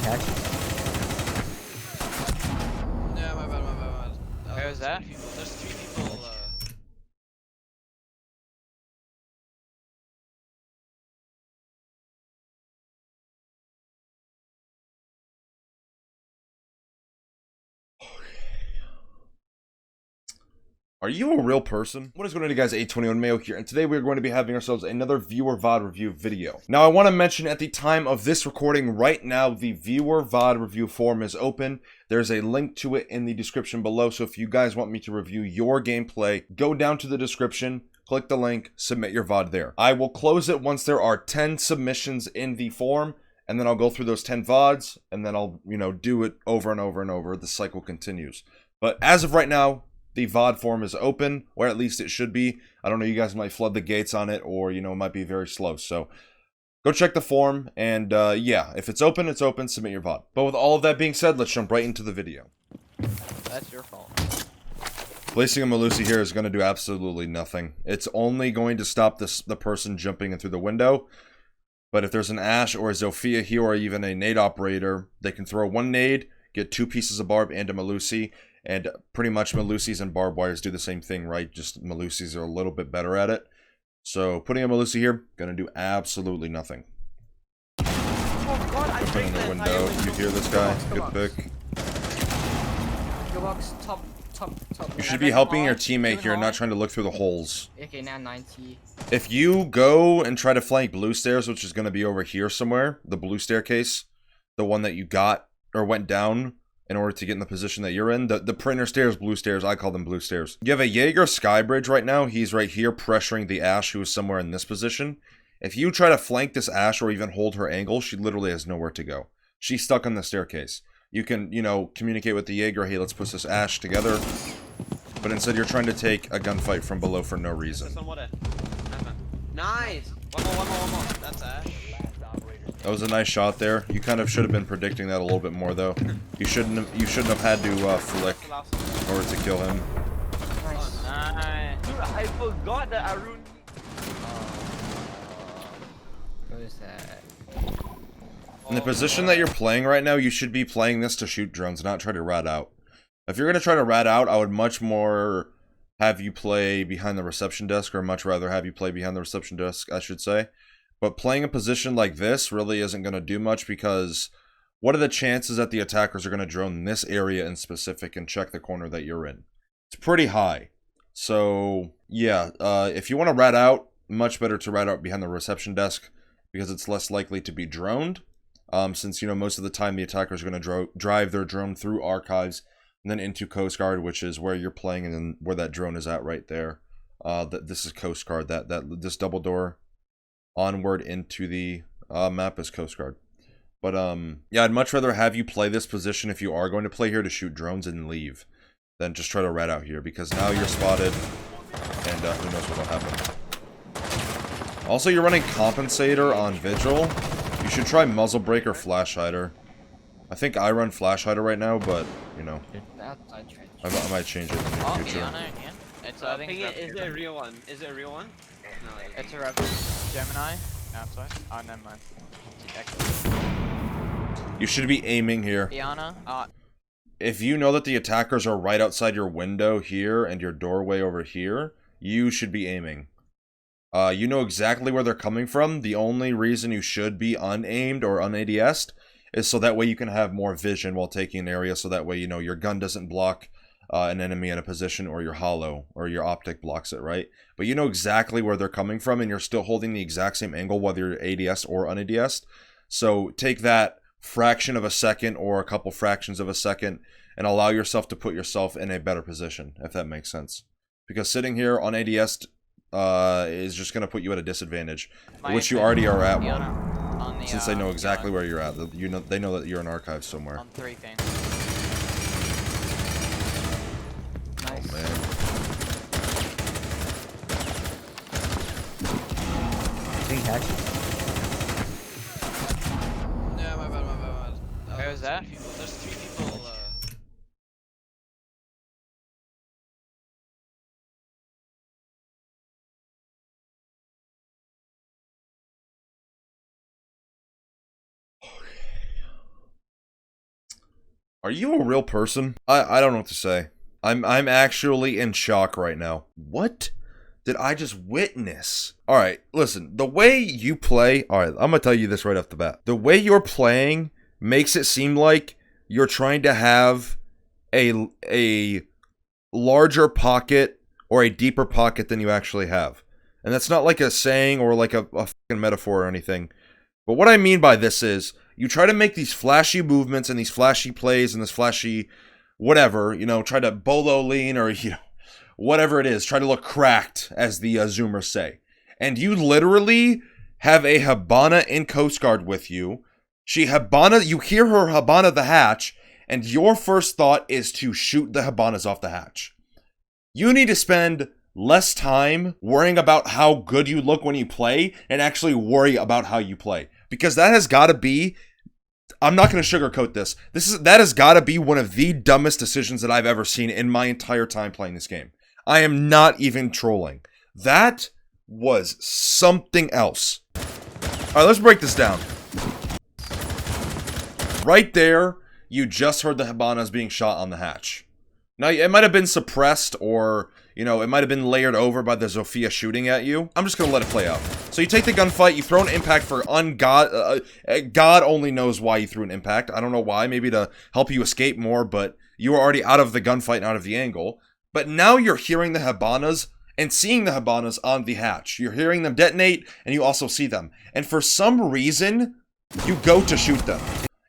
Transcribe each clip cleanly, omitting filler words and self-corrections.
hack? Yeah, my bad. Where was that? There's three people. Are you a real person? What is going on, guys? 821 Mayo here, and today we're going to be having ourselves another viewer VoD review video. Now, I want to mention at the time of this recording right now, the viewer VoD review form is open. There's a link to it in the description below, so if you guys want me to review your gameplay, go down to the description, click the link, submit your VoD there. I will close it once there are 10 submissions in the form, and then I'll go through those 10 VoDs, and then I'll, do it over and over and over. The cycle continues. But as of right now, the VoD form is open, or at least it should be. I don't know, you guys might flood the gates on it, or, it might be very slow. So go check the form, and yeah, if it's open, submit your VoD. But with all of that being said, let's jump right into the video. That's your fault. Placing a Melusi here is going to do absolutely nothing. It's only going to stop the person jumping in through the window. But if there's an Ash or a Zofia here, or even a nade operator, they can throw one nade, get 2 pieces of barb and a Melusi. And pretty much Melusis and barbed wires do the same thing, right? Just Melusis are a little bit better at it. So putting a Melusi here, gonna do absolutely nothing. Oh god, I Open in the window. You hear this guy? Good pick. Go box, top. You should be helping your teammate here, not trying to look through the holes. Okay, now 90. If you go and try to flank blue stairs, which is gonna be over here somewhere, the blue staircase, the one that you got or went down in order to get in the position that you're in. The printer stairs, blue stairs, I call them blue stairs. You have a Jaeger Skybridge right now. He's right here pressuring the Ashe, who is somewhere in this position. If you try to flank this Ashe or even hold her angle, she literally has nowhere to go. She's stuck on the staircase. You can, communicate with the Jaeger, hey, let's push this Ashe together. But instead you're trying to take a gunfight from below for no reason. Nice! One more. That's Ash. That was a nice shot there. You kind of should have been predicting that a little bit more, though. You shouldn't have had to flick in order to kill him. Nice. Nice. Dude, I forgot that Arun. What is that? In the position that you're playing right now, you should be playing this to shoot drones, not try to rat out. If you're going to try to rat out, I would much more have you play behind the reception desk, or much rather have you play behind the reception desk, I should say. But playing a position like this really isn't going to do much, because what are the chances that the attackers are going to drone this area in specific and check the corner that you're in? It's pretty high. So, yeah, if you want to rat out, much better to rat out behind the reception desk, because it's less likely to be droned. Since, most of the time the attackers are going to drive their drone through archives and then into Coast Guard, which is where you're playing and then where that drone is at right there. This is Coast Guard. This double door onward into the map is Coast Guard. But yeah, I'd much rather have you play this position if you are going to play here to shoot drones and leave, than just try to rat out here, because now you're spotted and who knows what'll happen. Also, you're running Compensator on Vigil. You should try Muzzle Break or Flash Hider. I think I run Flash Hider right now, but I might change it in the near future. It's I think Is it a real one? Is it a real one? No, it's a Gemini. Outside. Oh, never mind. You should be aiming here. Diana. If you know that the attackers are right outside your window here and your doorway over here, you should be aiming. You know exactly where they're coming from. The only reason you should be unaimed or un-ADS'd is so that way you can have more vision while taking an area, so that way, your gun doesn't block an enemy in a position, or your hollow or your optic blocks it, right? But you know exactly where they're coming from, and you're still holding the exact same angle whether you're ADS or un-ADS'd. So take that fraction of a second or a couple fractions of a second and allow yourself to put yourself in a better position, if that makes sense. Because sitting here on ADS is just going to put you at a disadvantage, which you already are at one, since they know exactly where you're at. They know that you're in archives somewhere. On 3 things. Oh man. Green hack. Yeah, my bad. Where was that? There's 3 people. Are you a real person? I don't know what to say. I'm actually in shock right now. What did I just witness? Alright, listen, the way you play, alright, I'm gonna tell you this right off the bat. The way you're playing makes it seem like you're trying to have a larger pocket or a deeper pocket than you actually have. And that's not like a saying or like a fucking metaphor or anything. But what I mean by this is, you try to make these flashy movements and these flashy plays and this flashy whatever, you know, try to bolo lean or, you know, whatever it is, try to look cracked, as the Zoomers say. And you literally have a Hibana in Coast Guard with you. You hear her Hibana the hatch, and your first thought is to shoot the Hibanas off the hatch. You need to spend less time worrying about how good you look when you play and actually worry about how you play. Because that has got to be, I'm not going to sugarcoat this. That has got to be one of the dumbest decisions that I've ever seen in my entire time playing this game. I am not even trolling. That was something else. Alright, let's break this down. Right there, you just heard the Hibanas being shot on the hatch. Now, it might have been suppressed or, you know, it might have been layered over by the Zofia shooting at you. I'm just going to let it play out. So you take the gunfight, you throw an impact for God only knows why you threw an impact. I don't know why, maybe to help you escape more, but you were already out of the gunfight and out of the angle. But now you're hearing the Hibanas and seeing the Hibanas on the hatch. You're hearing them detonate, and you also see them. And for some reason, you go to shoot them.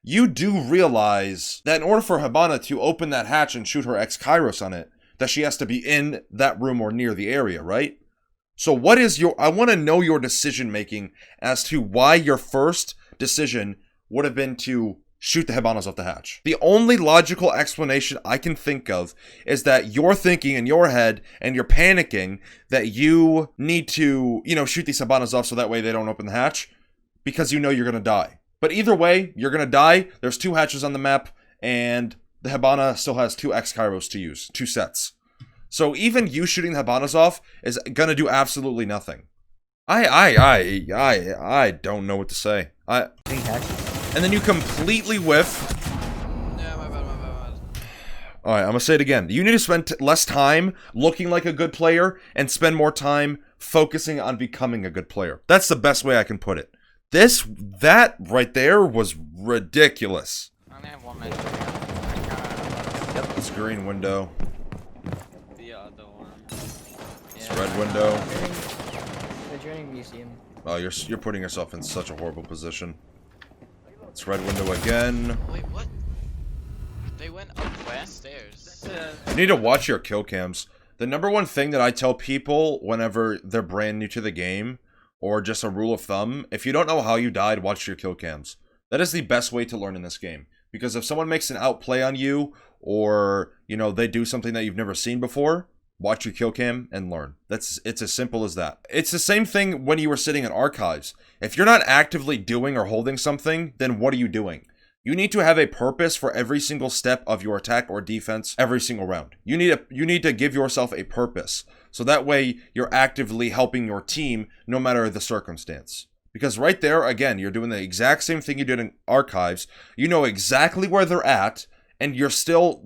You do realize that in order for Hibana to open that hatch and shoot her ex-Kairos on it, that she has to be in that room or near the area, right? So what is I want to know your decision-making as to why your first decision would have been to shoot the Hibanas off the hatch. The only logical explanation I can think of is that you're thinking in your head and you're panicking that you need to, you know, shoot these Hibanas off so that way they don't open the hatch because you know you're going to die. But either way, you're going to die. There's 2 hatches on the map, and the Hibana still has 2 X-Kairos to use. 2 sets. So even you shooting the Hibanas off is going to do absolutely nothing. I don't know what to say. And then you completely whiff. Yeah, my bad. Alright, I'm going to say it again. You need to spend less time looking like a good player and spend more time focusing on becoming a good player. That's the best way I can put it. That right there was ridiculous. I only have 1 minute. Yep, it's green window. The other one. It's red window. The joining museum. Oh, you're putting yourself in such a horrible position. It's red window again. Wait, what? They went up west stairs. You need to watch your kill cams. The number one thing that I tell people whenever they're brand new to the game, or just a rule of thumb, if you don't know how you died, watch your kill cams. That is the best way to learn in this game. Because if someone makes an outplay on you, or, you know, they do something that you've never seen before, watch your kill cam and learn. It's as simple as that. It's the same thing when you were sitting in archives. If you're not actively doing or holding something, then what are you doing? You need to have a purpose for every single step of your attack or defense every single round. You need to give yourself a purpose. So that way you're actively helping your team no matter the circumstance. Because right there, again, you're doing the exact same thing you did in archives. You know exactly where they're at, and you're still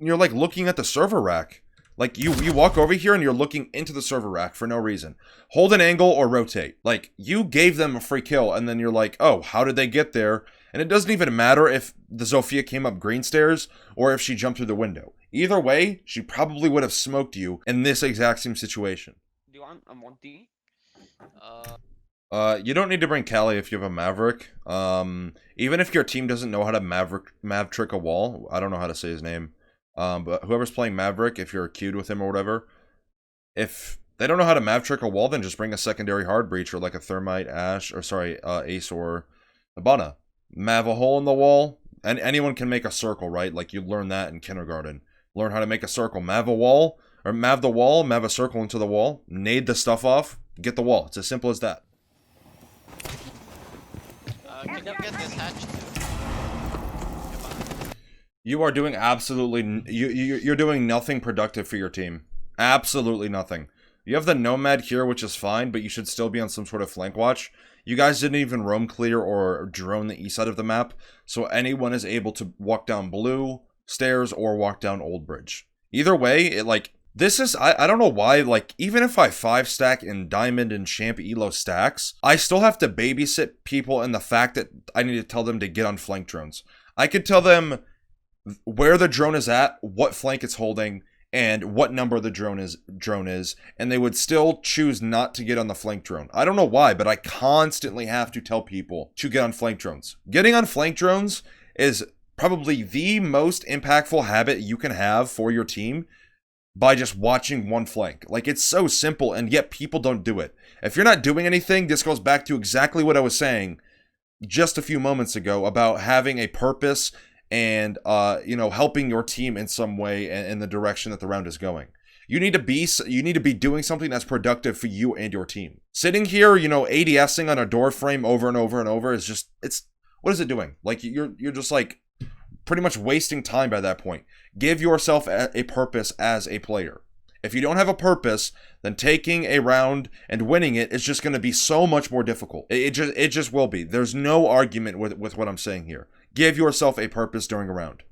you're like looking at the server rack. Like you walk over here and you're looking into the server rack for no reason. Hold an angle or rotate. Like, you gave them a free kill and then you're like, oh, how did they get there? And it doesn't even matter if the Zofia came up green stairs or if she jumped through the window. Either way, she probably would have smoked you in this exact same situation. Do you want a Monty? You don't need to bring Callie if you have a Maverick. Even if your team doesn't know how to Mav trick a wall, I don't know how to say his name. But whoever's playing Maverick, if you're queued with him or whatever, if they don't know how to Mav trick a wall, then just bring a secondary hard breach or like a Thermite, Ace or Hibana. Mav a hole in the wall, and anyone can make a circle, right? Like, you learn that in kindergarten. Learn how to make a circle. Mav a wall, or Mav the wall, Mav a circle into the wall, nade the stuff off, get the wall. It's as simple as that. Can you get this hatch too? You are doing absolutely... You're doing nothing productive for your team. Absolutely nothing. You have the Nomad here, which is fine, but you should still be on some sort of flank watch. You guys didn't even roam clear or drone the east side of the map, so anyone is able to walk down blue stairs or walk down Old Bridge. Either way, it like, this is, I don't know why, like, even if I 5-stack in Diamond and Champ Elo stacks, I still have to babysit people in the fact that I need to tell them to get on flank drones. I could tell them where the drone is at, what flank it's holding, and what number the drone is, and they would still choose not to get on the flank drone. I don't know why, but I constantly have to tell people to get on flank drones. Getting on flank drones is probably the most impactful habit you can have for your team by just watching one flank. Like, it's so simple, and yet people don't do it. If you're not doing anything, this goes back to exactly what I was saying just a few moments ago about having a purpose and, you know, helping your team in some way in the direction that the round is going. You need to be doing something that's productive for you and your team. Sitting here, you know, ADSing on a door frame over and over and over is just, what is it doing? Like, you're just like pretty much wasting time by that point. Give yourself a purpose as a player. If you don't have a purpose, then taking a round and winning it is just going to be so much more difficult. It just will be. There's no argument with what I'm saying here. Give yourself a purpose during a round.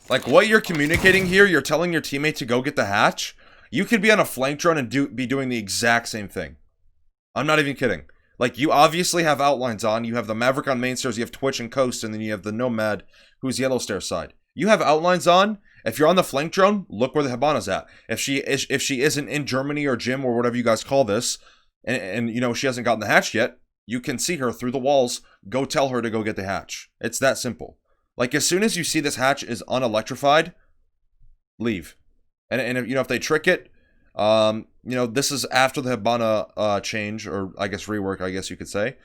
Like, what you're communicating here, you're telling your teammate to go get the hatch. You could be on a flank drone and be doing the exact same thing. I'm not even kidding. Like, you obviously have outlines on. You have the Maverick on main stairs, you have Twitch and Coast, and then you have the Nomad, who's yellow stair side. You have outlines on. If you're on the flank drone, look where the Hibana's at. If she isn't in Germany or gym or whatever you guys call this, and you know, she hasn't gotten the hatch yet, you can see her through the walls. Go tell her to go get the hatch. It's that simple. Like, as soon as you see this hatch is unelectrified, leave. And if, you know, if they trick it, you know, this is after the Hibana change, or I guess rework, I guess you could say.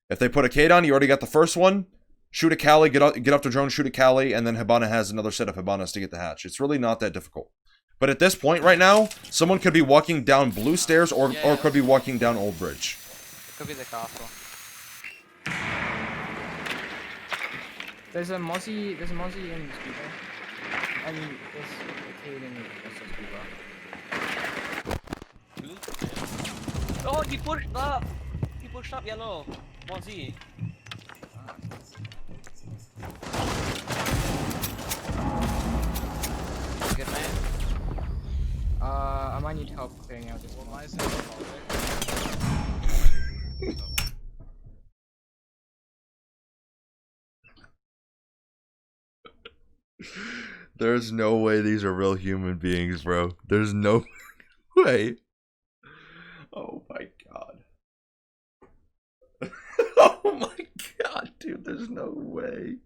If they put a Kate on, you already got the first one. Shoot a Cali, get off the drone, shoot a Cali, and then Hibana has another set of Hibanas to get the hatch. It's really not that difficult. But at this point right now, someone could be walking down blue stairs or could be walking down Old Bridge. Could be the castle. There's a Mozzie in Scuba. And there's a Kate in Scuba. Oh, he pushed up! He pushed up yellow. Mozzie. Good man. I might need help clearing out this one. Why is it There's no way these are real human beings, bro. There's no way. Oh my god. Oh my god, dude. There's no way.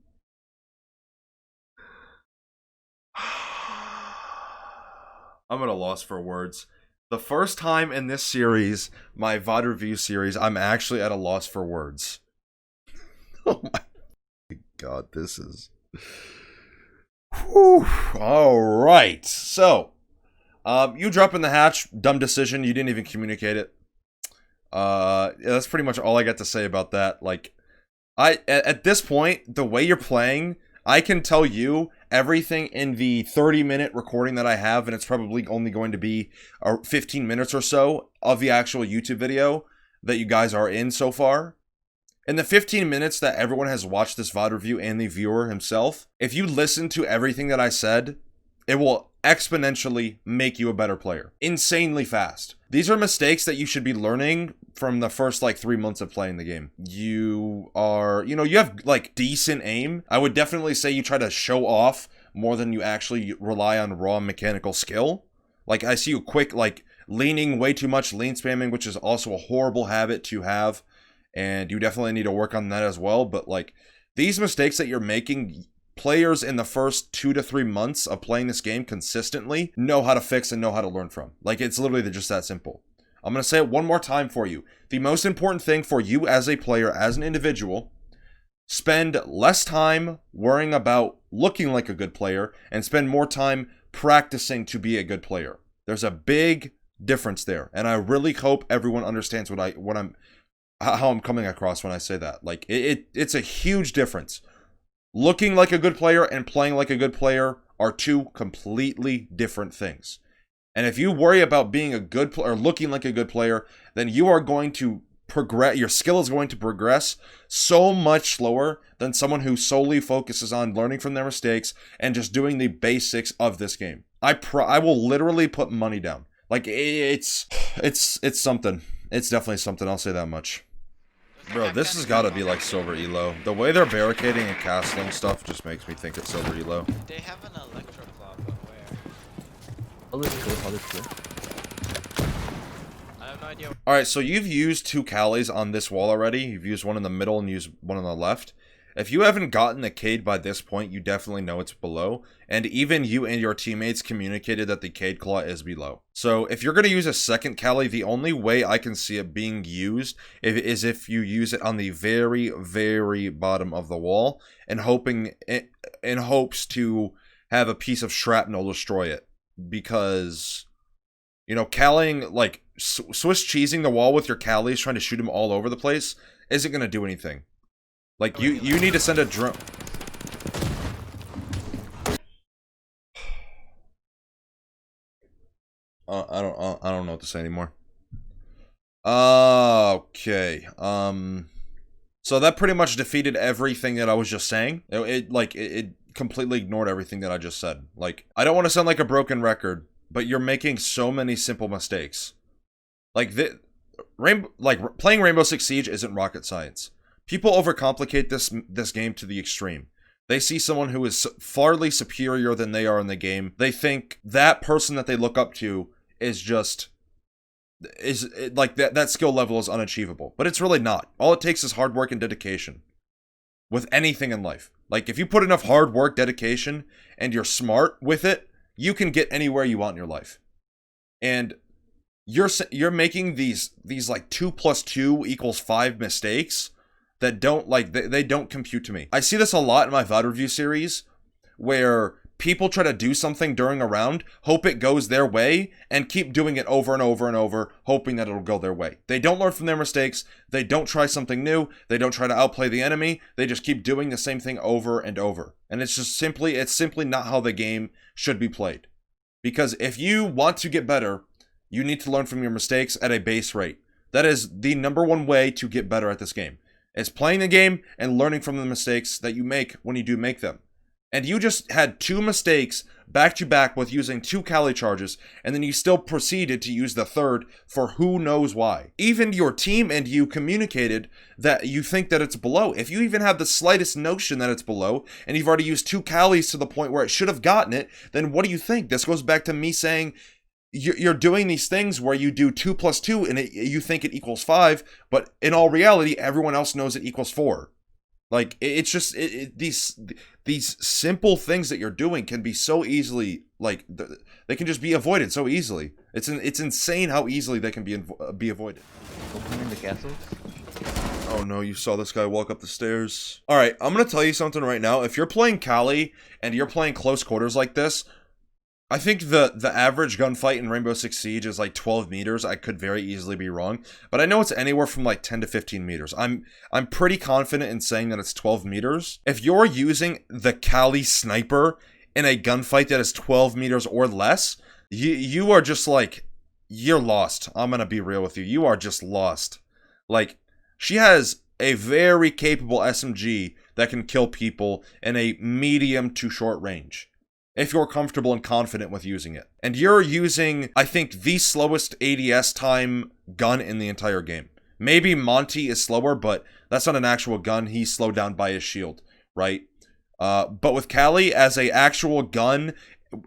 I'm at a loss for words. The first time in this series, my VoD review series, I'm actually at a loss for words. Oh my god, this is... Whew. All right. So, you drop in the hatch. Dumb decision. You didn't even communicate it. Yeah, that's pretty much all I got to say about that. Like, at this point, the way you're playing, I can tell you everything in the 30-minute recording that I have, and it's probably only going to be 15 minutes or so of the actual YouTube video that you guys are in so far. In the 15 minutes that everyone has watched this VoD review and the viewer himself, if you listen to everything that I said, it will exponentially make you a better player. Insanely fast. These are mistakes that you should be learning from the first, like, 3 months of playing the game. You are, you know, you have, like, decent aim. I would definitely say you try to show off more than you actually rely on raw mechanical skill. Like, I see you quick, like, leaning way too much, lean spamming, which is also a horrible habit to have. And you definitely need to work on that as well. But, like, these mistakes that you're making, players in the first 2 to 3 months of playing this game consistently know how to fix and know how to learn from. Like, it's literally just that simple. I'm going to say it one more time for you. The most important thing for you as a player, as an individual, spend less time worrying about looking like a good player and spend more time practicing to be a good player. There's a big difference there. And I really hope everyone understands how I'm coming across when I say that. Like, it's a huge difference. Looking like a good player and playing like a good player are two completely different things. And if you worry about being a good player or looking like a good player, then you are going to progress. Your skill is going to progress so much slower than someone who solely focuses on learning from their mistakes and just doing the basics of this game. I will literally put money down. Like, it's something. It's definitely something, I'll say that much. Bro, this has gotta be like silver elo. The way they're barricading and castling stuff just makes me think it's silver elo. They have an electro claw, but where? All is clear. I have no idea. Alright, so you've used 2 Callies on this wall already. You've used one in the middle and used one on the left. If you haven't gotten the Cade by this point, you definitely know it's below. And even you and your teammates communicated that the Cade Claw is below. So if you're going to use a second Callie, the only way I can see it being used is if you use it on the very, very bottom of the wall and in hopes to have a piece of shrapnel destroy it. Because, you know, Callieing, like, Swiss cheesing the wall with your Callies, trying to shoot them all over the place, isn't going to do anything. Like, you need to send a drone. I don't know what to say anymore. Okay. So that pretty much defeated everything that I was just saying. It completely ignored everything that I just said. Like, I don't want to sound like a broken record, but you're making so many simple mistakes. Like, playing Rainbow Six Siege isn't rocket science. People overcomplicate this game to the extreme. They see someone who is farly superior than they are in the game. They think that person that they look up to is like that skill level is unachievable. But it's really not. All it takes is hard work and dedication. With anything in life. Like, if you put enough hard work, dedication, and you're smart with it, you can get anywhere you want in your life. And you're making these like 2 + 2 = 5 mistakes that don't, like, they don't compute to me. I see this a lot in my VoD review series, where people try to do something during a round, hope it goes their way, and keep doing it over and over and over, hoping that it'll go their way. They don't learn from their mistakes, they don't try something new, they don't try to outplay the enemy, they just keep doing the same thing over and over. And it's simply not how the game should be played. Because if you want to get better, you need to learn from your mistakes at a base rate. That is the #1 way to get better at this game. Is playing the game and learning from the mistakes that you make when you do make them. And you just had 2 mistakes back to back with using 2 Callie charges, and then you still proceeded to use the 3rd for who knows why. Even your team and you communicated that you think that it's below. If you even have the slightest notion that it's below, and you've already used 2 Callies to the point where it should have gotten it, then what do you think? This goes back to me saying, you're doing these things where you do 2 + 2 and you think it equals 5, but in all reality, everyone else knows it equals 4. Like, it's just, these simple things that you're doing can be so easily, like, they can just be avoided so easily. It's insane how easily they can be avoided. Opening the castles. Oh no, you saw this guy walk up the stairs. Alright, I'm gonna tell you something right now. If you're playing Callie and you're playing close quarters like this, I think the average gunfight in Rainbow Six Siege is like 12 meters. I could very easily be wrong, but I know it's anywhere from like 10 to 15 meters. I'm pretty confident in saying that it's 12 meters. If you're using the Callie sniper in a gunfight that is 12 meters or less, you are just like, you're lost. I'm gonna be real with you. You are just lost. Like, she has a very capable SMG that can kill people in a medium to short range, if you're comfortable and confident with using it. And you're using, I think, the slowest ADS time gun in the entire game. Maybe Monty is slower, but that's not an actual gun. He's slowed down by his shield, right? But with Callie as a actual gun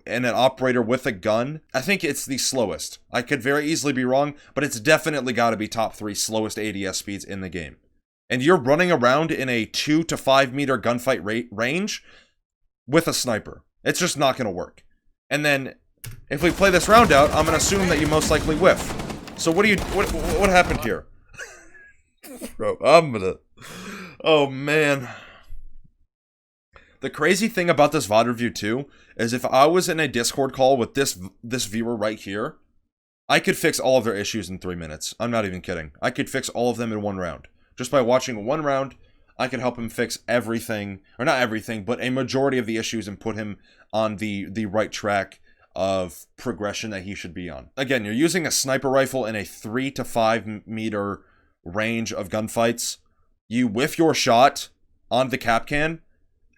and an operator with a gun, I think it's the slowest. I could very easily be wrong, but it's definitely got to be top 3 slowest ADS speeds in the game. And you're running around in a 2 to 5 meter gunfight range with a sniper. It's just not going to work. And then, if we play this round out, I'm going to assume that you most likely whiff. So what happened here? Bro, oh man. The crazy thing about this VoD review too, is if I was in a Discord call with this viewer right here, I could fix all of their issues in 3 minutes. I'm not even kidding. I could fix all of them in 1 round. Just by watching 1 round, I could help him fix everything, or not everything, but a majority of the issues and put him on the right track of progression that he should be on. Again, you're using a sniper rifle in a 3 to 5 meter range of gunfights. You whiff your shot on the cap can,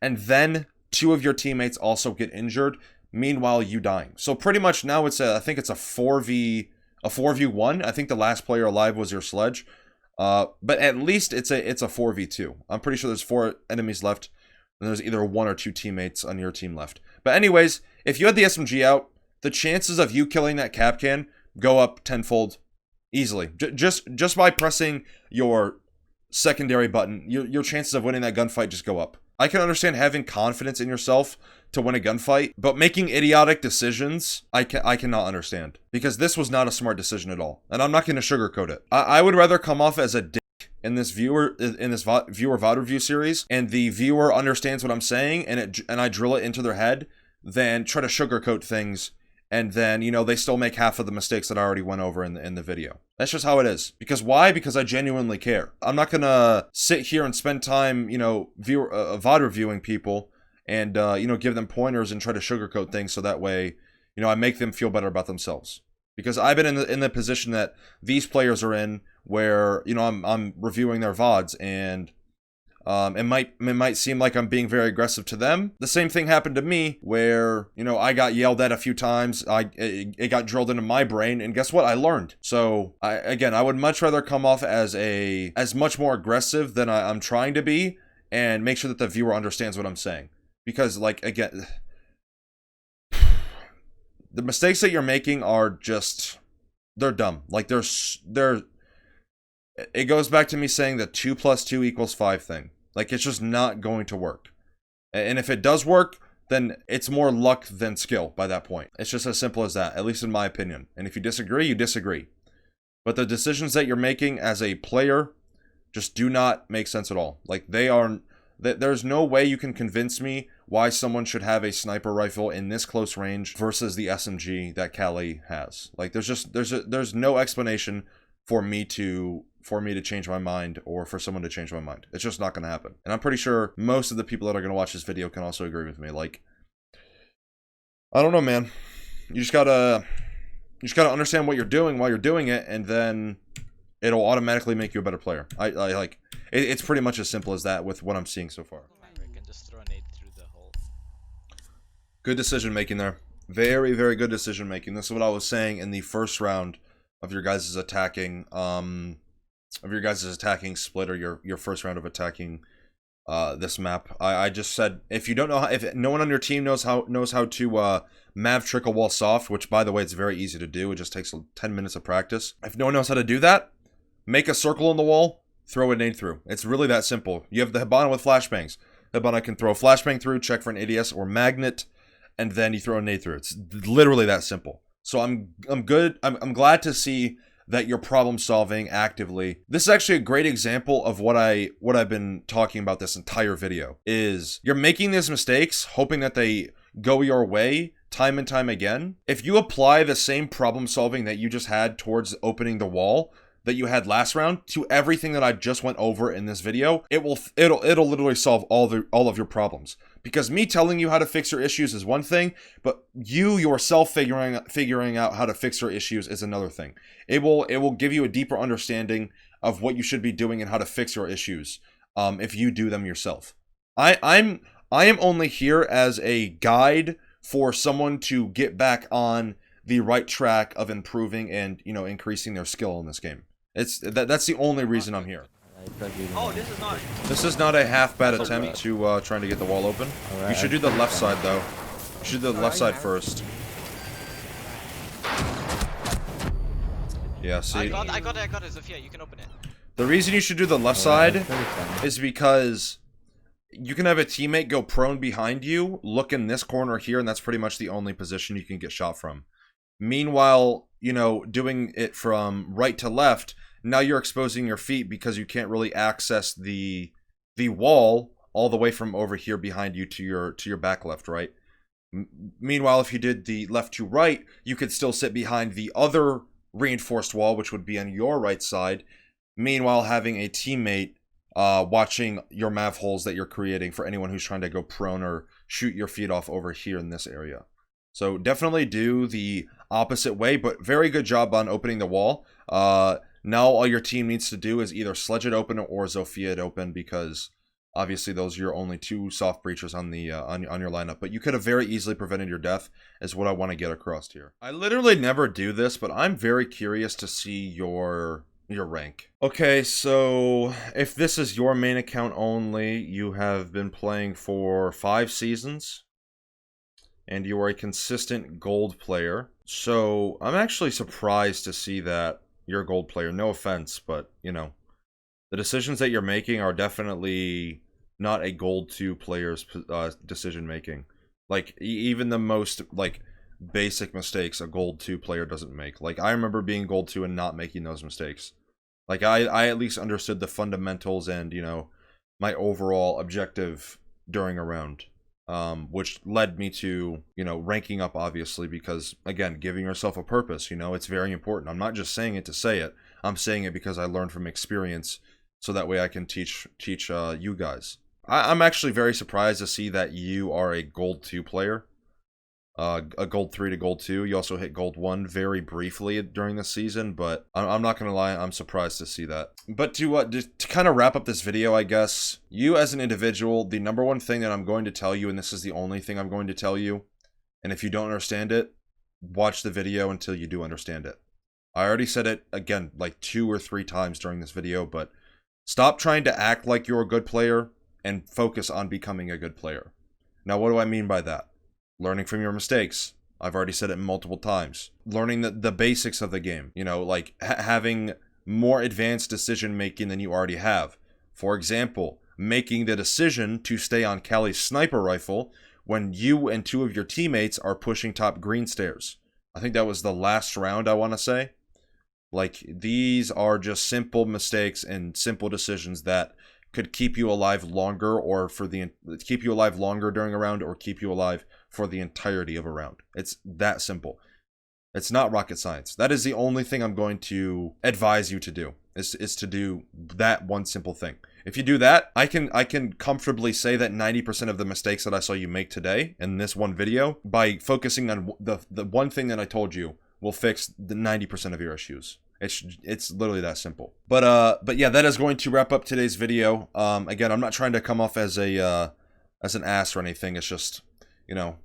and then 2 of your teammates also get injured, meanwhile you dying. So pretty much now I think it's a 4v1. I think the last player alive was your sledge. But at least it's a 4v2. I'm pretty sure there's 4 enemies left, and there's either 1 or 2 teammates on your team left. But anyways, if you had the SMG out, the chances of you killing that cap can go up tenfold easily. Just by pressing your secondary button, your chances of winning that gunfight just go up. I can understand having confidence in yourself to win a gunfight, but making idiotic decisions, I cannot understand. Because this was not a smart decision at all. And I'm not going to sugarcoat it. I would rather come off as a dick in this viewer VOD review series, and the viewer understands what I'm saying, and I drill it into their head, than try to sugarcoat things, and then, you know, they still make half of the mistakes that I already went over in the video. That's just how it is. Because why? Because I genuinely care. I'm not gonna sit here and spend time, you know, VOD reviewing people, and, you know, give them pointers and try to sugarcoat things so that way, you know, I make them feel better about themselves. Because I've been in the position that these players are in, where, you know, I'm reviewing their VODs, and it might seem like I'm being very aggressive to them. The same thing happened to me, where, you know, I got yelled at a few times. It got drilled into my brain, and guess what? I learned. So I would much rather come off as much more aggressive than I'm trying to be, and make sure that the viewer understands what I'm saying. Because, like, again, the mistakes that you're making are just, they're dumb. Like, it goes back to me saying the 2 + 2 = 5 thing. Like, it's just not going to work. And if it does work, then it's more luck than skill by that point. It's just as simple as that, at least in my opinion. And if you disagree, you disagree. But the decisions that you're making as a player just do not make sense at all. Like, there's no way you can convince me why someone should have a sniper rifle in this close range versus the SMG that Callie has. Like, there's no explanation for me to change my mind, or for someone to change my mind. It's just not going to happen. And I'm pretty sure most of the people that are going to watch this video can also agree with me. Like, I don't know, man. You just gotta understand what you're doing while you're doing it, and then it'll automatically make you a better player. It's pretty much as simple as that with what I'm seeing so far. And just throw a nade through the hole. Good decision making there. Very, very good decision making. This is what I was saying in the first round of your guys' attacking split, or your first round of attacking this map. I just said, if no one on your team knows how to Mav trickle wall soft, which by the way it's very easy to do, it just takes 10 minutes of practice. If no one knows how to do that, make a circle on the wall, throw a nade through. It's really that simple. You have the Hibana with flashbangs. Hibana can throw a flashbang through, check for an ADS or magnet, and then you throw a nade through. It's literally that simple. So I'm good. I'm glad to see that you're problem solving actively. This is actually a great example of what I've been talking about this entire video. Is you're making these mistakes hoping that they go your way time and time again. If you apply the same problem solving that you just had towards opening the wall that you had last round to everything that I just went over in this video, it'll literally solve all of your problems. Because me telling you how to fix your issues is one thing, but you yourself figuring out how to fix your issues is another thing. It will give you a deeper understanding of what you should be doing and how to fix your issues if you do them yourself. I am only here as a guide for someone to get back on the right track of improving and, you know, increasing their skill in this game. That's the only reason I'm here. Oh, This is not a half bad attempt to trying to get the wall open. You should do the left side though. You should do the left side first. Yeah, see. I got it, Sophia, you can open it. The reason you should do the left side is because you can have a teammate go prone behind you, look in this corner here, and that's pretty much the only position you can get shot from. Meanwhile, you know, doing it from right to left, now you're exposing your feet because you can't really access the wall all the way from over here behind you to your back left, right? Meanwhile, if you did the left to right, you could still sit behind the other reinforced wall, which would be on your right side. Meanwhile, having a teammate watching your mav holes that you're creating for anyone who's trying to go prone or shoot your feet off over here in this area. So definitely do the opposite way, but very good job on opening the wall. Now all your team needs to do is either Sledge it open or Zofia it open, because obviously those are your only two soft breachers on the on your lineup. But you could have very easily prevented your death, is what I want to get across here. I literally never do this, but I'm very curious to see your rank. Okay, so if this is your main account only, you have been playing for 5 seasons, and you are a consistent gold player. So I'm actually surprised to see that you're a gold player. No offense, but, you know, the decisions that you're making are definitely not a gold 2 player's decision making. Like, even the most, like, basic mistakes a gold 2 player doesn't make. Like, I remember being gold 2 and not making those mistakes. Like, I at least understood the fundamentals and, you know, my overall objective during a round. Which led me to, you know, ranking up, obviously, because, again, giving yourself a purpose, you know, it's very important. I'm not just saying it to say it. I'm saying it because I learned from experience, so that way I can teach you guys. I'm actually very surprised to see that you are a gold 2 player. A gold 3 to gold 2. You also hit gold 1 very briefly during the season, but I'm not gonna lie, I'm surprised to see that. But to kind of wrap up this video, I guess, you as an individual, the number one thing that I'm going to tell you, and this is the only thing I'm going to tell you, and if you don't understand it, watch the video until you do understand it. I already said it, again, like 2 or 3 times during this video, but stop trying to act like you're a good player and focus on becoming a good player. Now, what do I mean by that? Learning from your mistakes. I've already said it multiple times. Learning the basics of the game. You know, like having more advanced decision making than you already have. For example, making the decision to stay on Callie's sniper rifle when you and 2 of your teammates are pushing top green stairs. I think that was the last round, I want to say. Like, these are just simple mistakes and simple decisions that could keep you alive longer, or keep you alive longer during a round, or keep you alive for the entirety of a round. It's that simple. It's not rocket science. That is the only thing I'm going to advise you to do, is to do that one simple thing. If you do that, I can comfortably say that 90% of the mistakes that I saw you make today in this one video, by focusing on the one thing that I told you, will fix the 90% of your issues. It's literally that simple. But yeah, that is going to wrap up today's video. Again, I'm not trying to come off as an ass or anything. It's just, you know,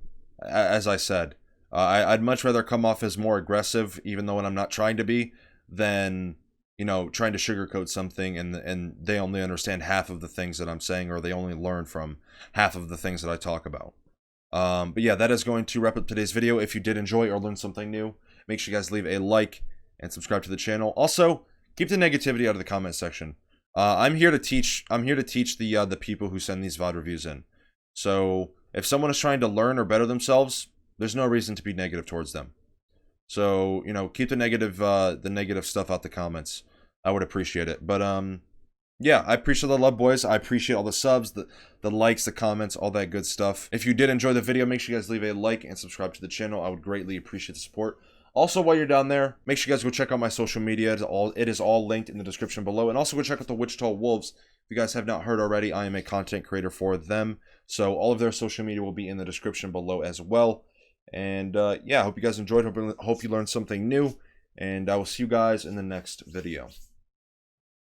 as I said, I'd much rather come off as more aggressive, even though I'm not trying to be, than, you know, trying to sugarcoat something and they only understand half of the things that I'm saying, or they only learn from half of the things that I talk about. But yeah, that is going to wrap up today's video. If you did enjoy or learn something new, make sure you guys leave a like and subscribe to the channel. Also, keep the negativity out of the comment section. I'm here to teach the people who send these VoD reviews in. So if someone is trying to learn or better themselves, there's no reason to be negative towards them. So, you know, keep the negative stuff out the comments. I would appreciate it. But yeah, I appreciate the love, boys. I appreciate all the subs, the likes, the comments, all that good stuff. If you did enjoy the video, make sure you guys leave a like and subscribe to the channel. I would greatly appreciate the support. Also, while you're down there, make sure you guys go check out my social media. It is all linked in the description below. And also go check out the Wichita Wolves. If you guys have not heard already, I am a content creator for them. So all of their social media will be in the description below as well. And yeah, I hope you guys enjoyed. Hope you learned something new. And I will see you guys in the next video.